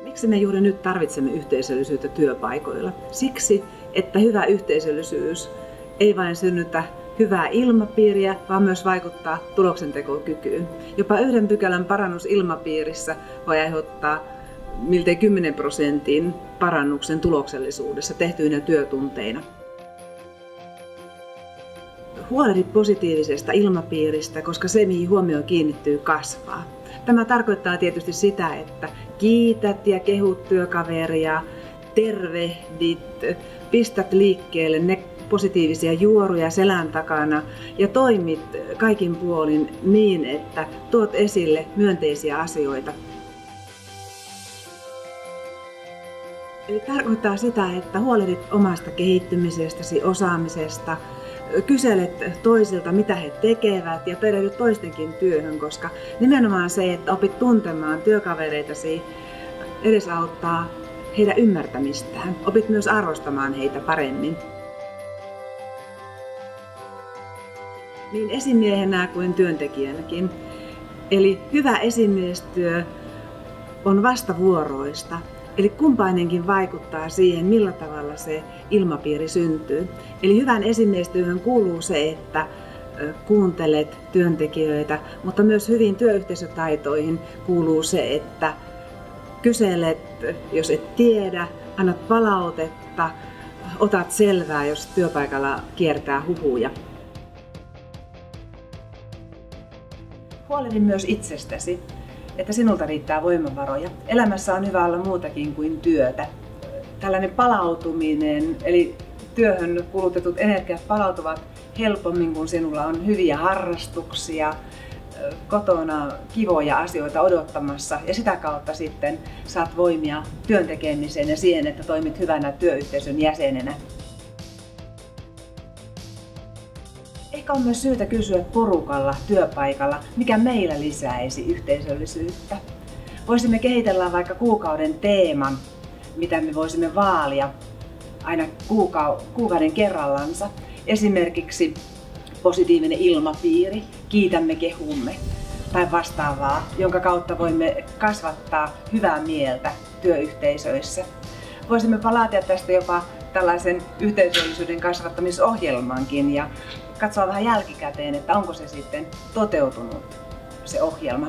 Miksi me juuri nyt tarvitsemme yhteisöllisyyttä työpaikoilla? Siksi, että hyvä yhteisöllisyys ei vain synnytä hyvää ilmapiiriä, vaan myös vaikuttaa tuloksentekokykyyn. Jopa 1 pykälän parannus ilmapiirissä voi aiheuttaa miltei 10% parannuksen tuloksellisuudessa tehtyinä työtunteina. Huolehdi positiivisesta ilmapiiristä, koska se, mihin huomio kiinnittyy, kasvaa. Tämä tarkoittaa tietysti sitä, että kiität ja kehut työkaveria, tervehdit, pistät liikkeelle ne positiivisia juoruja selän takana ja toimit kaikin puolin niin, että tuot esille myönteisiä asioita. Eli tarkoittaa sitä, että huolehdit omasta kehittymisestäsi, osaamisesta, kyselet toisilta, mitä he tekevät ja perehdyt toistenkin työhön, koska nimenomaan se, että opit tuntemaan työkavereitasi, edesauttaa heidän ymmärtämistään. Opit myös arvostamaan heitä paremmin. Niin esimiehenä kuin työntekijänäkin. Eli hyvä esimiestyö on vastavuoroista. Eli kumpainenkin vaikuttaa siihen, millä tavalla se ilmapiiri syntyy. Eli hyvän esimiestyöhön kuuluu se, että kuuntelet työntekijöitä, mutta myös hyvin työyhteisötaitoihin kuuluu se, että kyselet, jos et tiedä, annat palautetta, otat selvää, jos työpaikalla kiertää huhuja. Huolehdi myös itsestäsi, että sinulta riittää voimavaroja. Elämässä on hyvä olla muutakin kuin työtä. Tällainen palautuminen, eli työhön kulutetut energiat palautuvat helpommin, kun sinulla on hyviä harrastuksia, kotona kivoja asioita odottamassa ja sitä kautta sitten saat voimia työn tekemiseen ja siihen, että toimit hyvänä työyhteisön jäsenenä. Ehkä on myös syytä kysyä porukalla, työpaikalla, mikä meillä lisäisi yhteisöllisyyttä. Voisimme kehitellä vaikka kuukauden teeman, mitä me voisimme vaalia aina kuukauden kerrallansa. Esimerkiksi positiivinen ilmapiiri, kiitämme, kehumme tai vastaavaa, jonka kautta voimme kasvattaa hyvää mieltä työyhteisöissä. Voisimme palata tästä jopa tällaisen yhteisöllisyyden kasvattamisohjelmankin ja katsoa vähän jälkikäteen, että onko se sitten toteutunut se ohjelma.